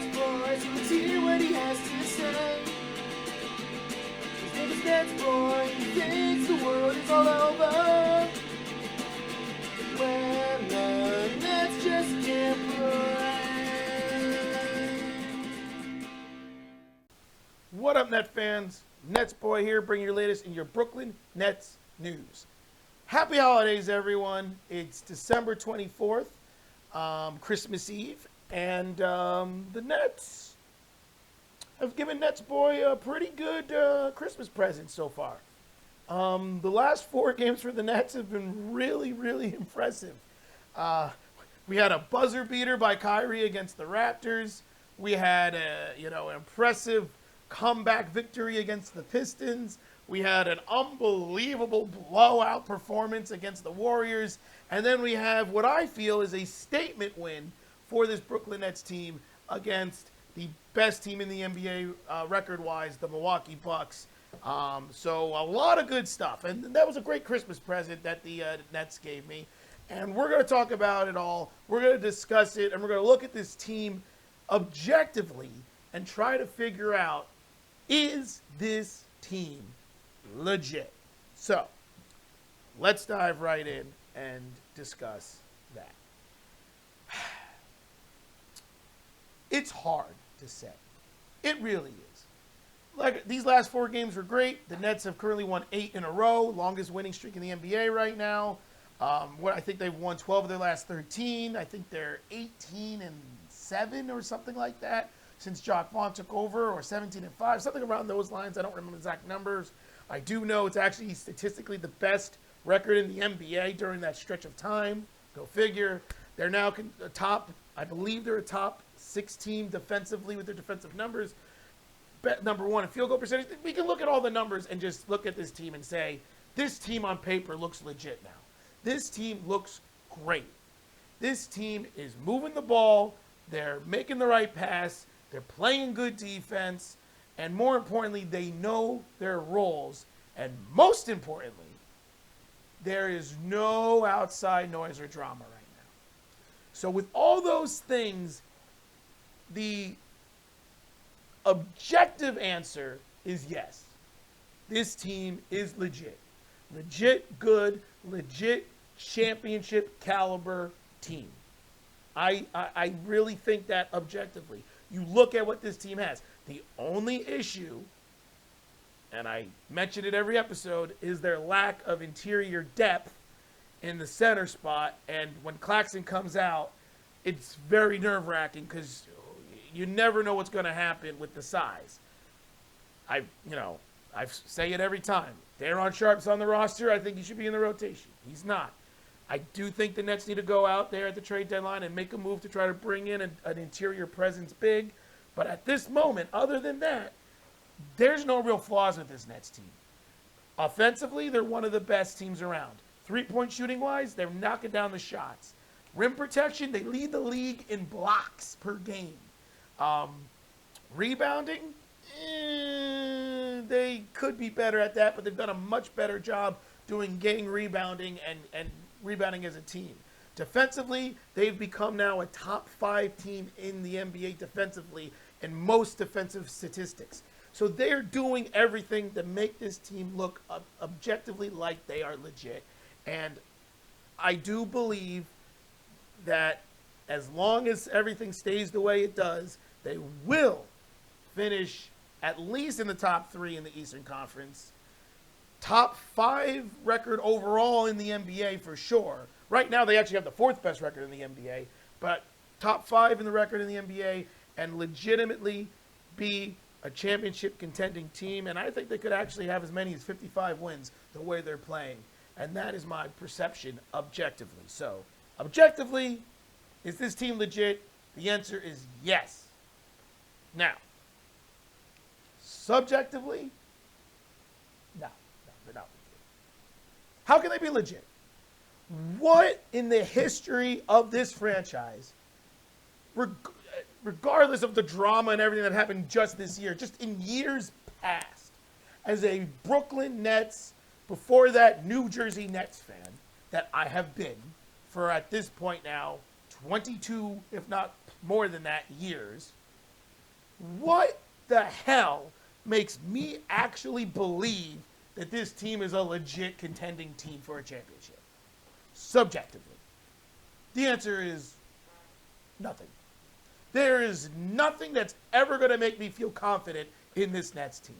NetsBoy, so let's hear what he has to say. His name is NetsBoy, he thinks the world is all over when the Nets just can't play. What up, Net fans? NetsBoy here, bringing your latest in your Brooklyn Nets news. Happy holidays, everyone. It's December 24th, Christmas Eve, and the Nets have given NetsBoy a pretty good Christmas present so far. The last 4 games for the Nets have been really, really impressive. We had a buzzer beater by Kyrie against the Raptors. We had an impressive comeback victory against the Pistons. We had an unbelievable blowout performance against the Warriors. And then we have what I feel is a statement win for this Brooklyn Nets team against the best team in the NBA record-wise, the Milwaukee Bucks. So a lot of good stuff. And that was a great Christmas present that the Nets gave me. And we're going to talk about it all. We're going to discuss it. And we're going to look at this team objectively and try to figure out, is this team legit? So let's dive right in and discuss that. It's hard to say. It really is. Like, these last 4 games were great. The Nets have currently won 8 in a row, longest winning streak in the NBA right now. I think they've won 12 of their last 13. I think they're 18-7 or something like that since Jacques Vaughn took over, or 17-5, something around those lines. I don't remember the exact numbers. I do know it's actually statistically the best record in the NBA during that stretch of time. Go figure. They're now I believe they're a top 6 team defensively with their defensive numbers. Number 1 in field goal percentage. We can look at all the numbers and just look at this team and say, this team on paper looks legit now. This team looks great. This team is moving the ball. They're making the right pass. They're playing good defense. And more importantly, they know their roles. And most importantly, there is no outside noise or drama right now. So with all those things, the objective answer is yes. This team is legit. Legit good, legit championship caliber team. I really think that objectively. You look at what this team has. The only issue, and I mention it every episode, is their lack of interior depth in the center spot. And when Claxton comes out, it's very nerve-wracking because you never know what's going to happen with the size. I say it every time. Daron Sharp's on the roster. I think he should be in the rotation. He's not. I do think the Nets need to go out there at the trade deadline and make a move to try to bring in an interior presence big. But at this moment, other than that, there's no real flaws with this Nets team. Offensively, they're one of the best teams around. 3-point shooting-wise, they're knocking down the shots. Rim protection, they lead the league in blocks per game. Rebounding, they could be better at that, but they've done a much better job getting rebounding and rebounding as a team. Defensively, they've become now a top 5 team in the NBA defensively in most defensive statistics. So they're doing everything to make this team look objectively like they are legit. And I do believe that as long as everything stays the way it does, they will finish at least in the top 3 in the Eastern Conference. Top 5 record overall in the NBA for sure. Right now, they actually have the 4th best record in the NBA, but top 5 in the record in the NBA and legitimately be a championship contending team. And I think they could actually have as many as 55 wins the way they're playing. And that is my perception objectively. So, objectively, is this team legit? The answer is yes. Now, subjectively, no, they're not legit. How can they be legit? What in the history of this franchise, regardless of the drama and everything that happened just this year, just in years past, as a Brooklyn Nets, before that New Jersey Nets fan that I have been for at this point now 22, if not more than that, years, what the hell makes me actually believe that this team is a legit contending team for a championship? Subjectively. The answer is nothing. There is nothing that's ever going to make me feel confident in this Nets team.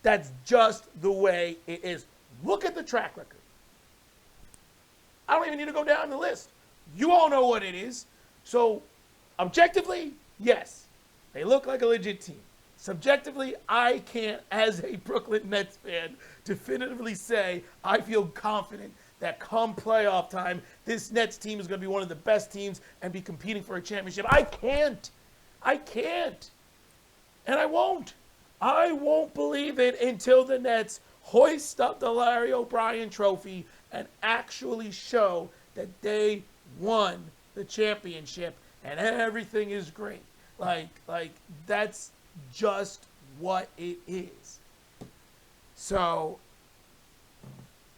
That's just the way it is. Look at the track record. I don't even need to go down the list. You all know what it is. So, objectively, yes, they look like a legit team. Subjectively, I can't, as a Brooklyn Nets fan, definitively say I feel confident that come playoff time, this Nets team is going to be one of the best teams and be competing for a championship. I can't. And I won't. I won't believe it until the Nets hoist up the Larry O'Brien trophy and actually show that they won the championship and everything is great. Like that's just what it is. So,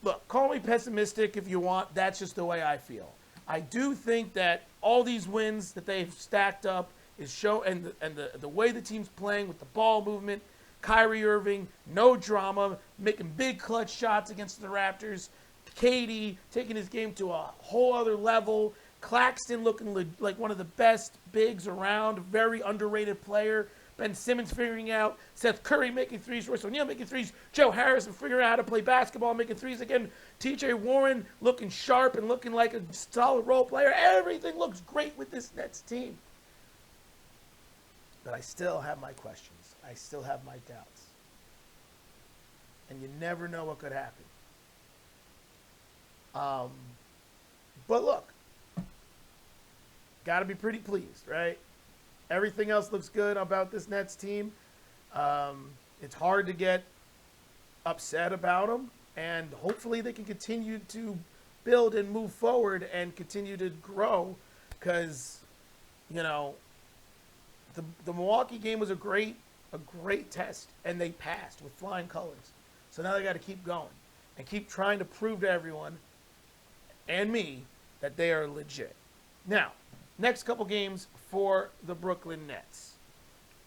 look, call me pessimistic if you want. That's just the way I feel. I do think that all these wins that they've stacked up is and the way the team's playing with the ball movement, Kyrie Irving, no drama, making big clutch shots against the Raptors, KD taking his game to a whole other level, Claxton looking like one of the best bigs around, very underrated player. Ben Simmons figuring out, Seth Curry making threes, Royce O'Neal making threes, Joe Harrison figuring out how to play basketball, making threes again, TJ Warren looking sharp and looking like a solid role player. Everything looks great with this Nets team. But I still have my questions. I still have my doubts. And you never know what could happen. But look, got to be pretty pleased, right? Everything else looks good about this Nets team. It's hard to get upset about them, and hopefully they can continue to build and move forward and continue to grow because, you know, the Milwaukee game was a great test, and they passed with flying colors. So now they got to keep going and keep trying to prove to everyone and me that they are legit. Now, next couple games for the Brooklyn Nets.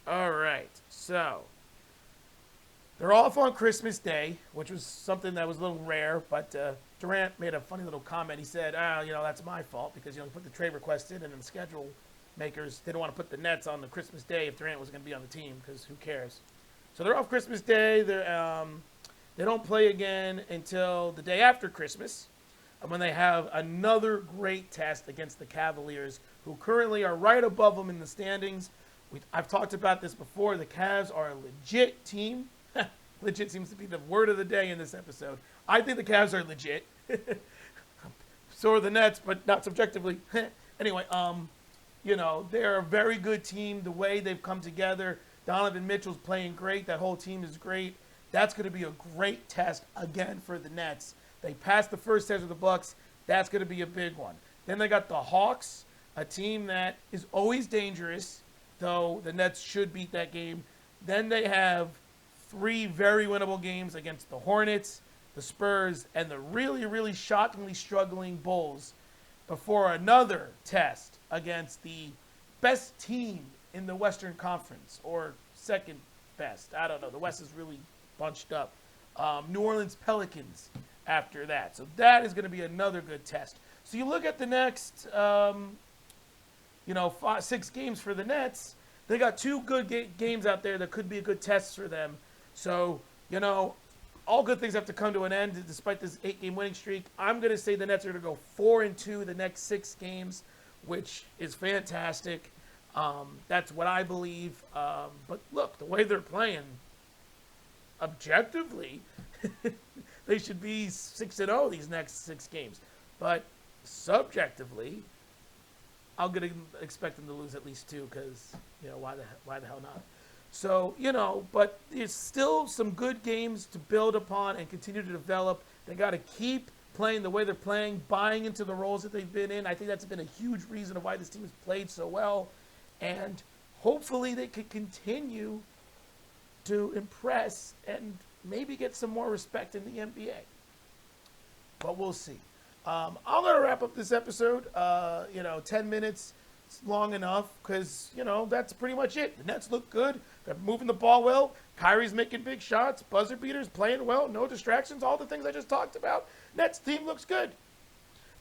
All right, so they're off on Christmas Day, which was something that was a little rare, but Durant made a funny little comment. He said, that's my fault because, he put the trade request in and then the schedule makers didn't want to put the Nets on the Christmas Day if Durant was going to be on the team because who cares? So they're off Christmas Day. They don't play again until the day after Christmas, when they have another great test against the Cavaliers, who currently are right above them in the standings. I've talked about this before. The Cavs are a legit team. Legit seems to be the word of the day in this episode. I think the Cavs are legit. So are the Nets, but not subjectively. Anyway, they're a very good team. The way they've come together, Donovan Mitchell's playing great. That whole team is great. That's going to be a great test again for the Nets. They passed the first test with the Bucks. That's going to be a big one. Then they got the Hawks, a team that is always dangerous, though the Nets should beat that game. Then they have 3 very winnable games against the Hornets, the Spurs, and the really, really shockingly struggling Bulls before another test against the best team in the Western Conference, or second best. I don't know. The West is really bunched up. New Orleans Pelicans after that. So that is going to be another good test. So you look at the next, 6 games for the Nets. They got 2 good games out there that could be a good test for them. So, all good things have to come to an end despite this 8-game winning streak. I'm going to say the Nets are going to go 4-2 the next 6 games, which is fantastic. That's what I believe. But look, the way they're playing, objectively, they should be 6-0 these next 6 games. But subjectively, I'm going to expect them to lose at least 2 because, why the hell not? So, but there's still some good games to build upon and continue to develop. They got to keep playing the way they're playing, buying into the roles that they've been in. I think that's been a huge reason of why this team has played so well. And hopefully they can continue to impress and maybe get some more respect in the NBA. But we'll see. I'm going to wrap up this episode. 10 minutes long enough because, you know, that's pretty much it. The Nets look good. They're moving the ball well. Kyrie's making big shots. Buzzer beaters, playing well. No distractions. All the things I just talked about. Nets team looks good.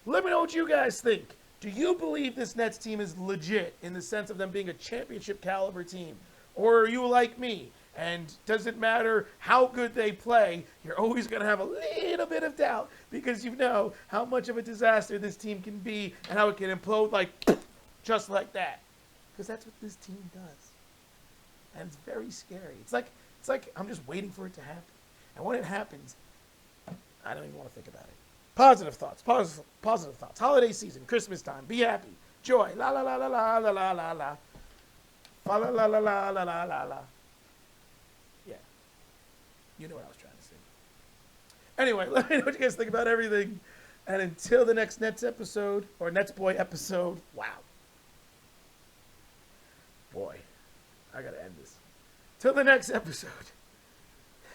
Let me know what you guys think. Do you believe this Nets team is legit in the sense of them being a championship caliber team? Or are you like me? And doesn't matter how good they play, you're always going to have a little bit of doubt because you know how much of a disaster this team can be and how it can implode like just like that. Because that's what this team does. And it's very scary. It's like I'm just waiting for it to happen. And when it happens, I don't even want to think about it. Positive thoughts. Positive thoughts. Holiday season, Christmas time. Be happy. Joy. La la la la la la la la la. Fa la la la la la la la la. Yeah. You know what I was trying to say. Anyway, let me know what you guys think about everything. And until the next Nets episode, or NetsBoy episode, wow. Boy, I gotta end this. Till the next episode.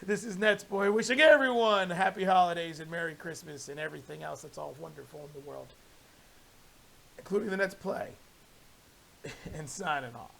This is NetsBoy wishing everyone happy holidays and Merry Christmas and everything else that's all wonderful in the world, including the Nets play, and signing off.